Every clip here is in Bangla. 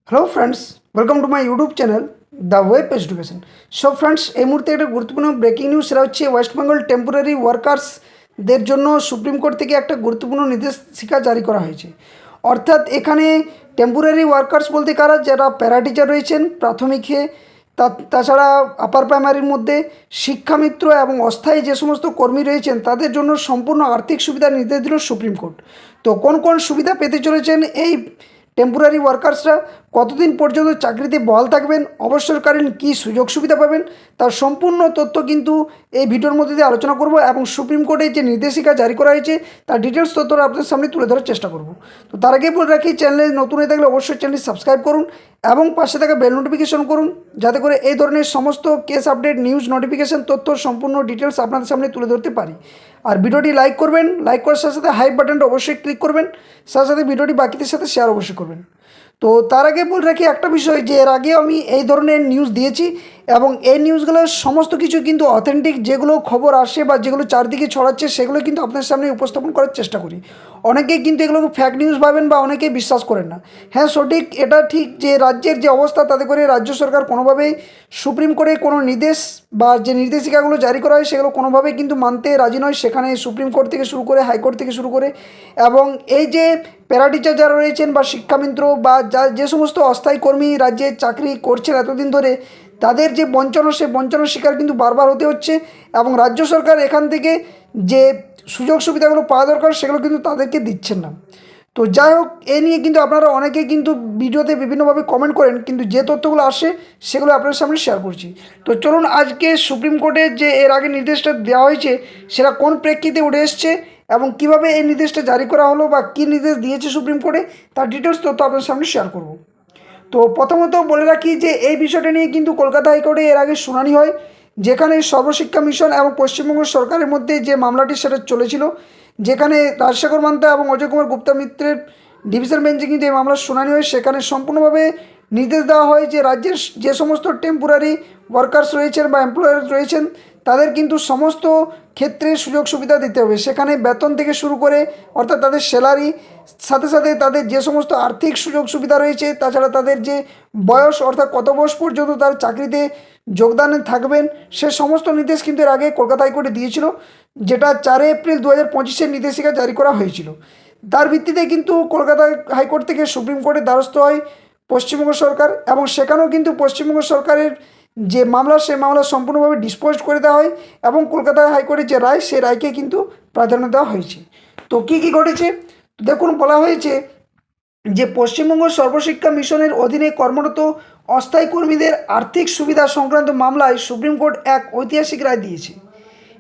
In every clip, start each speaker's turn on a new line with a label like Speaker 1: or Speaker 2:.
Speaker 1: Hello friends, welcome to my YouTube channel the web education. So friends, এই মুহূর্তে একটা গুরুত্বপূর্ণ ব্রেকিং নিউজ, সেটা হচ্ছে ওয়েস্ট বেঙ্গল টেম্পোরারি ওয়ার্কার্সদের জন্য সুপ্রিম কোর্ট থেকে একটা গুরুত্বপূর্ণ নির্দেশিকা জারি করা হয়েছে। অর্থাৎ এখানে টেম্পোরারি ওয়ার্কার্স বলতে কারা, যারা প্যারা টিচার রয়েছেন প্রাথমিকে, তাছাড়া আপার প্রাইমারির মধ্যে শিক্ষামিত্র এবং অস্থায়ী যে সমস্ত কর্মী রয়েছেন তাদের জন্য সম্পূর্ণ আর্থিক সুবিধা নির্দেশ দিল সুপ্রিম কোর্ট। তো কোন কোন সুবিধা পেতে চলেছেন এই টেম্পোরারি ওয়ার্কার্সরা, কতদিন পর্যন্ত চাকরিতে বহাল থাকবেন, অবসরকালীন কী সুযোগ সুবিধা পাবেন, তার সম্পূর্ণ তথ্য কিন্তু এই ভিডিওর মধ্যে দিয়ে আলোচনা করব এবং সুপ্রিম কোর্টের যে নির্দেশিকা জারি করা হয়েছে তার ডিটেলস তথ্যটা আপনাদের সামনে তুলে ধরার চেষ্টা করব। তো তার আগে বলে রাখি, চ্যানেলে নতুন হয়ে থাকলে অবশ্যই চ্যানেলটি সাবস্ক্রাইব করুন এবং পাশে থাকা বেল নোটিফিকেশন করুন, যাতে করে এই ধরনের সমস্ত কেস আপডেট, নিউজ, নোটিফিকেশন, তথ্য সম্পূর্ণ ডিটেলস আপনাদের সামনে তুলে ধরতে পারি। আর ভিডিওটি লাইক করবেন, লাইক করার সাথে সাথে হাই বাটনটা অবশ্যই ক্লিক করবেন, সাথে সাথে ভিডিওটি বাকিদের সাথে শেয়ার অবশ্যই করবেন। তো তার আগে বলে রাখি একটা বিষয়, যে এর আগে আমি এই ধরনের নিউজ দিয়েছি এবং এই নিউজগুলোর সমস্ত কিছু কিন্তু অথেন্টিক, যেগুলো খবর আসে বা যেগুলো চারদিকে ছড়াচ্ছে সেগুলো কিন্তু আপনার সামনে উপস্থাপন করার চেষ্টা করি। অনেকেই কিন্তু এগুলোকে ফ্যাক নিউজ ভাবেন বা অনেকেই বিশ্বাস করেন না। হ্যাঁ, সঠিক, এটা ঠিক যে রাজ্যের যে অবস্থা তাতে করে রাজ্য সরকার কোনোভাবেই সুপ্রিম কোর্টে কোনো নির্দেশ বা যে নির্দেশিকাগুলো জারি করা হয় সেগুলো কোনোভাবেই কিন্তু মানতে রাজি নয়। সেখানে সুপ্রিম কোর্ট থেকে শুরু করে, হাইকোর্ট থেকে শুরু করে, এবং এই যে প্যারা টিচার যারা রয়েছেন বা শিক্ষামিত্র বা যে সমস্ত অস্থায়ী কর্মী রাজ্যে চাকরি করছেন এতদিন ধরে, তাদের যে বঞ্চনা, সে বঞ্চনার শিকার কিন্তু বারবার হতে হচ্ছে এবং রাজ্য সরকার এখান থেকে যে সুযোগ সুবিধাগুলো পাওয়া দরকার সেগুলো কিন্তু তাদেরকে দিচ্ছেন না। তো যাই হোক, এ নিয়ে কিন্তু আপনারা অনেকেই কিন্তু ভিডিওতে বিভিন্নভাবে কমেন্ট করেন, কিন্তু যে তথ্যগুলো আসে সেগুলো আপনাদের সামনে শেয়ার করছি। তো চলুন, আজকে সুপ্রিম কোর্টের যে এর আগে নির্দেশটা দেওয়া হয়েছে সেটা কোন প্রেক্ষিতে উঠে এসছে এবং কীভাবে এই নির্দেশটা জারি করা হলো বা কী নির্দেশ দিয়েছে সুপ্রিম কোর্টে, তার ডিটেলস তথ্য আপনাদের সামনে শেয়ার করব। তো প্রথমত বলে রাখি যে এই বিষয়টা নিয়ে কিন্তু কলকাতা হাইকোর্টে এর আগে শুনানি হয়, যেখানে সর্বশিক্ষা মিশন এবং পশ্চিমবঙ্গ সরকারের মধ্যে যে মামলাটি সেটা চলেছিল, যেখানে রাজশেখর মান্তা এবং অজয় কুমার গুপ্তা মিত্রের ডিভিশন বেঞ্চে কিন্তু এই মামলার শুনানি হয়। সেখানে সম্পূর্ণভাবে নির্দেশ দেওয়া হয় যে রাজ্যের যে সমস্ত টেম্পোরারি ওয়ার্কার্স রয়েছেন বা এমপ্লয়ার রয়েছেন তাদের কিন্তু সমস্ত ক্ষেত্রে সুযোগ সুবিধা দিতে হবে। সেখানে বেতন থেকে শুরু করে, অর্থাৎ তাদের স্যালারি, সাথে সাথে তাদের যে সমস্ত আর্থিক সুযোগ সুবিধা রয়েছে, তাছাড়া তাদের যে বয়স, অর্থাৎ কত বয়স পর্যন্ত তার চাকরিতে যোগদানে থাকবেন, সে সমস্ত নির্দেশ কিন্তু এর আগে কলকাতা হাইকোর্টে দিয়েছিল, যেটা 4 এপ্রিল 2025 নির্দেশিকা জারি করা হয়েছিল। তার ভিত্তিতে কিন্তু কলকাতা হাইকোর্ট থেকে সুপ্রিম কোর্টের দ্বারস্থ হয় পশ্চিমবঙ্গ সরকার, এবং সেখানেও কিন্তু পশ্চিমবঙ্গ সরকারের যে মামলা, সেই মামলা সম্পূর্ণভাবে ডিসপোজ করে দেওয়া হয় এবং কলকাতা হাইকোর্টের যে রায়, সেই রায়কে কিন্তু প্রাধান্য দেওয়া হয়েছে। তো কী কী ঘটেছে দেখুন, বলা হয়েছে যে পশ্চিমবঙ্গ সর্বশিক্ষা মিশনের অধীনে কর্মরত অস্থায়ী কর্মীদের আর্থিক সুবিধা সংক্রান্ত মামলায় সুপ্রিম কোর্ট এক ঐতিহাসিক রায় দিয়েছে।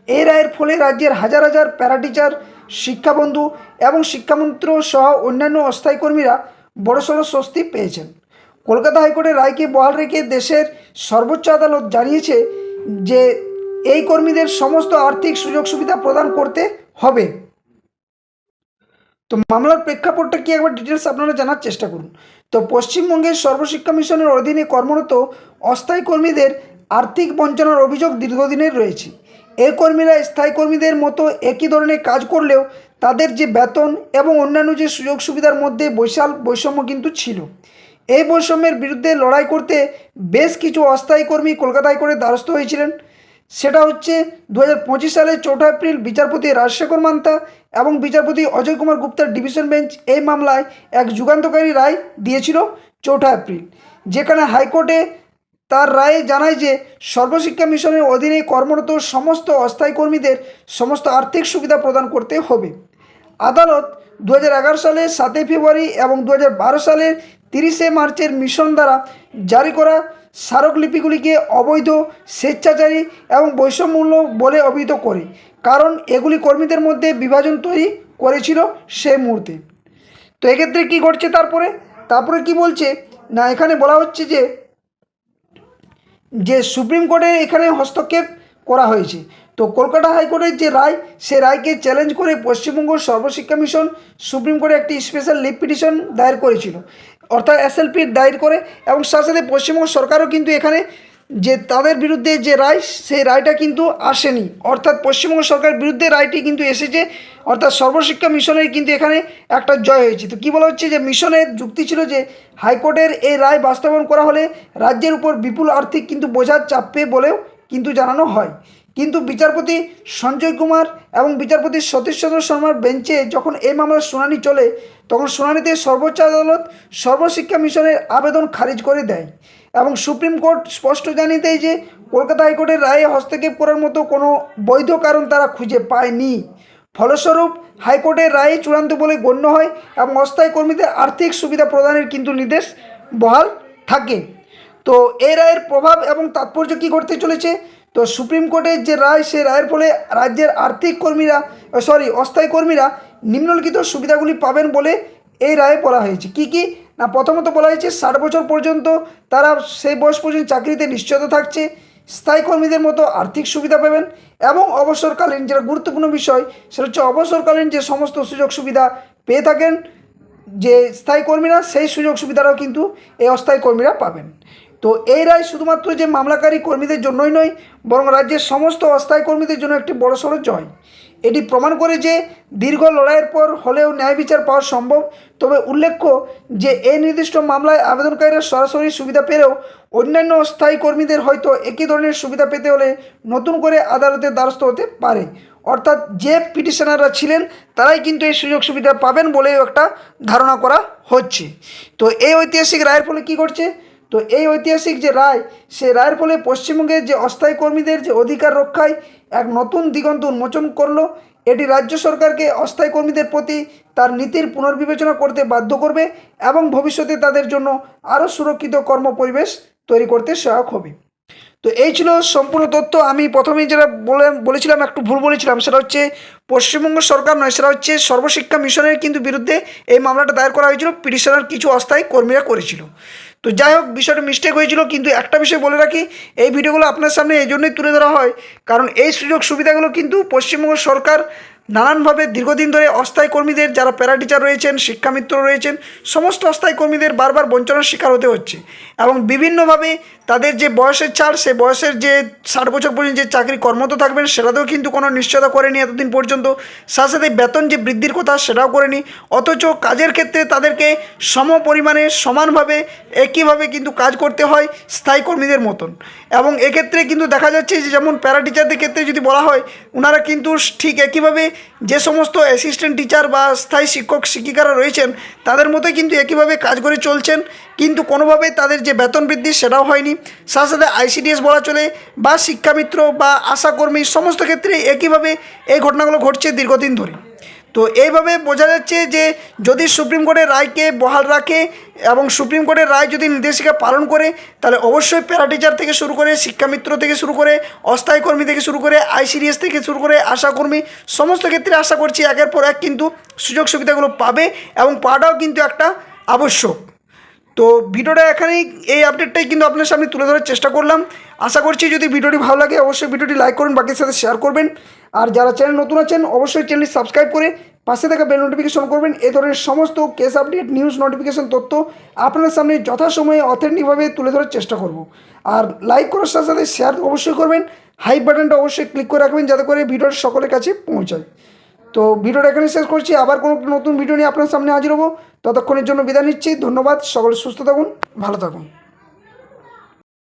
Speaker 1: এই রায়ের ফলে রাজ্যের হাজার হাজার প্যারা টিচার, শিক্ষাবন্ধু এবং শিক্ষামন্ত্র সহ অন্যান্য অস্থায়ী কর্মীরা বড়সড় স্বস্তি পেয়েছেন। কলকাতা হাইকোর্টের রায়কে বহাল রেখে দেশের সর্বোচ্চ আদালত জানিয়েছে যে এই কর্মীদের সমস্ত আর্থিক সুযোগ সুবিধা প্রদান করতে হবে। তো মামলার প্রেক্ষাপটটা কি একবার ডিটেলস আপনারা জানার চেষ্টা করুন। তো পশ্চিমবঙ্গের সর্বশিক্ষা মিশনের অধীনে কর্মরত অস্থায়ী কর্মীদের আর্থিক বঞ্চনার অভিযোগ দীর্ঘদিনের রয়েছে। এই কর্মীরা স্থায়ী কর্মীদের মতো একই ধরনের কাজ করলেও তাদের যে বেতন এবং অন্যান্য যে সুযোগ সুবিধার মধ্যে বিশাল বৈষম্য কিন্তু ছিল। এই বৈষম্যের বিরুদ্ধে লড়াই করতে বেশ কিছু অস্থায়ী কর্মী কলকাতা হাইকোর্টের দ্বারস্থ হয়েছিলেন। সেটা হচ্ছে 2025 সালের 4 এপ্রিল বিচারপতি রাজশেখর মান্তা এবং বিচারপতি অজয় কুমার গুপ্তার ডিভিশন বেঞ্চ এই মামলায় এক যুগান্তকারী রায় দিয়েছিল 4 এপ্রিল, যেখানে হাইকোর্টে তার রায়ে জানায় যে সর্বশিক্ষা মিশনের অধীনে কর্মরত সমস্ত অস্থায়ী কর্মীদের সমস্ত আর্থিক সুবিধা প্রদান করতে হবে। আদালত 2011 সালের 7 ফেব্রুয়ারি এবং 2012 সালের 30 মার্চের মিশন দ্বারা জারি করা স্মারকলিপিগুলিকে অবৈধ, স্বেচ্ছাচারী এবং বৈষম্যমূলক বলে অভিহিত করে, কারণ এগুলি কর্মীদের মধ্যে বিভাজন তৈরি করেছিল সেই মুহূর্তে। তো এক্ষেত্রে কী ঘটছে, তারপরে কি বলছে না, এখানে বলা হচ্ছে যে সুপ্রিম কোর্টে এখানে হস্তক্ষেপ করা হয়েছে। তো কলকাতা হাইকোর্টের যে রায়, সে রায়কে চ্যালেঞ্জ করে পশ্চিমবঙ্গ সর্বশিক্ষা মিশন সুপ্রিম কোর্টে একটি স্পেশাল লিভ পিটিশন দায়ের করেছিল, অর্থাৎ SLP দায়ের করে, এবং সাথে সাথে পশ্চিমবঙ্গ সরকারও কিন্তু এখানে যে তাদের বিরুদ্ধে যে রায় সেই রায়টা কিন্তু আসেনি, অর্থাৎ পশ্চিমবঙ্গ সরকারের বিরুদ্ধে রায়টি কিন্তু এসেছে, অর্থাৎ সর্বশিক্ষা মিশনের কিন্তু এখানে একটা জয় হয়েছে। তো কী বলা হচ্ছে যে মিশনের যুক্তি ছিল যে হাইকোর্টের এই রায় বাস্তবায়ন করা হলে রাজ্যের উপর বিপুল আর্থিক কিন্তু বোঝা চাপবে বলেও কিন্তু জানানো হয়। কিন্তু বিচারপতি সঞ্জয় কুমার এবং বিচারপতি সতীশ চন্দ্র শর্মার বেঞ্চে যখন এই মামলার শুনানি চলে, তখন শুনানিতে সর্বোচ্চ আদালত সর্বশিক্ষা মিশনের আবেদন খারিজ করে দেয় এবং সুপ্রিম কোর্ট স্পষ্ট জানিয়ে দেয় যে কলকাতা হাইকোর্টের রায়ে হস্তক্ষেপ করার মতো কোনো বৈধ কারণ তারা খুঁজে পায়নি। ফলস্বরূপ হাইকোর্টের রায় চূড়ান্ত বলে গণ্য হয় এবং অস্থায়ী কর্মীদের আর্থিক সুবিধা প্রদানের কিন্তু নির্দেশ বহাল থাকে। তো এই রায়ের প্রভাব এবং তাৎপর্য কী ঘটতে চলেছে, তো সুপ্রিম কোর্টের যে রায়, সেই রায়ের ফলে রাজ্যের অস্থায়ী কর্মীরা নিম্নলিখিত সুবিধাগুলি পাবেন বলে এই রায়ে বলা হয়েছে। কি কি না, প্রথমত বলা হয়েছে 60 বছর পর্যন্ত তারা সেই বয়স পর্যন্ত চাকরিতে নিশ্চয়তা থাকছে, স্থায়ী কর্মীদের মতো আর্থিক সুবিধা পাবেন এবং অবসরকালীন, যেটা গুরুত্বপূর্ণ বিষয় সেটা হচ্ছে অবসরকালীন যে সমস্ত সুযোগ সুবিধা পেয়ে থাকেন যে স্থায়ী কর্মীরা, সেই সুযোগ সুবিধাটাও কিন্তু এই অস্থায়ী কর্মীরা পাবেন। তো এই রায় শুধুমাত্র যে মামলাকারী কর্মীদের জন্যই নয়, বরং রাজ্যের সমস্ত অস্থায়ী কর্মীদের জন্য একটি বড়সড় জয়। এটি প্রমাণ করে যে দীর্ঘ লড়াইয়ের পর হলেও ন্যায় বিচার পাওয়া সম্ভব। তবে উল্লেখ্য যে এই নির্দিষ্ট মামলায় আবেদনকারীরা সরাসরি সুবিধা পেলেও অন্যান্য অস্থায়ী কর্মীদের হয়তো একই ধরনের সুবিধা পেতে হলে নতুন করে আদালতের দ্বারস্থ হতে পারে, অর্থাৎ যে পিটিশনাররা ছিলেন তারাই কিন্তু এই সুযোগ সুবিধা পাবেন বলেও একটা ধারণা করা হচ্ছে। তো এই ঐতিহাসিক রায়ের ফলে কী ঘটছে, তো এই ঐতিহাসিক যে রায়, সেই রায়ের ফলে পশ্চিমবঙ্গের যে অস্থায়ী কর্মীদের যে অধিকার রক্ষায় এক নতুন দিগন্ত উন্মোচন করলো। এটি রাজ্য সরকারকে অস্থায়ী কর্মীদের প্রতি তার নীতির পুনর্বিবেচনা করতে বাধ্য করবে এবং ভবিষ্যতে তাদের জন্য আরও সুরক্ষিত কর্মপরিবেশ তৈরি করতে সহায়ক হবে। তো এই ছিল সম্পূর্ণ তথ্য। আমি প্রথমেই যেটা বলেছিলাম, একটু ভুল বলেছিলাম, সেটা হচ্ছে পশ্চিমবঙ্গ সরকার নয়, সেটা হচ্ছে সর্বশিক্ষা মিশনের কিন্তু বিরুদ্ধে এই মামলাটা দায়ের করা হয়েছিল, পিটিশনার কিছু অস্থায়ী কর্মীরা করেছিল। তো যাই হোক, বিষয়টা মিস্টেক হয়েছিল। কিন্তু একটা বিষয় বলে রাখি, এই ভিডিওগুলো আপনার সামনে এই জন্যই তুলে ধরা হয় কারণ এই সুযোগ সুবিধাগুলো কিন্তু পশ্চিমবঙ্গ সরকার নানানভাবে দীর্ঘদিন ধরে অস্থায়ী কর্মীদের, যারা প্যারা টিচার রয়েছেন, শিক্ষামিত্র রয়েছেন, সমস্ত অস্থায়ী কর্মীদের বারবার বঞ্চনার শিকার হতে হচ্ছে এবং বিভিন্নভাবে তাদের যে বয়সের ছাড়, সেই বয়সের যে 60 বছর পর্যন্ত যে চাকরি কর্মরত থাকবেন সেটাতেও কিন্তু কোনো নিশ্চয়তা করেনি এতদিন পর্যন্ত। সাথে সাথে বেতন যে বৃদ্ধির কথা সেটাও করেনি, অথচ কাজের ক্ষেত্রে তাদেরকে সম পরিমাণে সমানভাবে একইভাবে কিন্তু কাজ করতে হয় স্থায়ী কর্মীদের মতন। এবং এক্ষেত্রে কিন্তু দেখা যাচ্ছে যে যেমন প্যারা টিচারদের ক্ষেত্রে যদি বলা হয়, ওনারা কিন্তু ঠিক একইভাবে যে সমস্ত অ্যাসিস্ট্যান্ট টিচার বা স্থায়ী শিক্ষক শিক্ষিকারা রয়েছেন তাদের মতোই কিন্তু একইভাবে কাজ করে চলছেন, কিন্তু কোনোভাবেই তাদের যে বেতন বৃদ্ধি সেটাও হয়নি। সাথে সাথে আইসিডিএস বলা চলে বা শিক্ষামিত্র বা আশাকর্মী সমস্ত ক্ষেত্রে একইভাবে এই ঘটনাগুলো ঘটছে দীর্ঘদিন ধরে। তো এইভাবে বোঝা যাচ্ছে যে যদি সুপ্রিম কোর্টের রায়কে বহাল রাখে এবং সুপ্রিম কোর্টের রায় যদি নির্দেশিকা পালন করে, তাহলে অবশ্যই প্যারা টিচার থেকে শুরু করে, শিক্ষামিত্র থেকে শুরু করে, অস্থায়ী কর্মী থেকে শুরু করে, আইসিডিএস থেকে শুরু করে, আশাকর্মী সমস্ত ক্ষেত্রে আশা করছি একের পর এক কিন্তু সুযোগ সুবিধাগুলো পাবে এবং পাওয়াটাও কিন্তু একটা আবশ্যক। তো ভিডিওটা এখানেই, এই আপডেটটাই কিন্তু আপনার সামনে তুলে ধরার চেষ্টা করলাম। আশা করছি যদি ভিডিওটি ভালো লাগে অবশ্যই ভিডিওটি লাইক করুন, বাকির সাথে শেয়ার করবেন। আর যারা চ্যানেল নতুন আছেন অবশ্যই চ্যানেলটি সাবস্ক্রাইব করে পাশে থাকা বেল নোটিফিকেশন করবেন। এ ধরনের সমস্ত কেস আপডেট, নিউজ, নোটিফিকেশন তথ্য আপনার সামনে যথাসময়ে অথেন্টিকভাবে তুলে ধরার চেষ্টা করব। আর লাইক করার সাথে সাথে শেয়ার অবশ্যই করবেন, হাই বাটনটা অবশ্যই ক্লিক করে রাখবেন যাতে করে ভিডিওটা সকলের কাছে পৌঁছায়। তো ভিডিওটা এখানে শেষ করছি, আবার কোনো নতুন ভিডিও নিয়ে আপনার সামনে হাজির হব। ততক্ষণের জন্য বিদায় নিচ্ছি, ধন্যবাদ। সকলে সুস্থ থাকুন, ভালো থাকুন।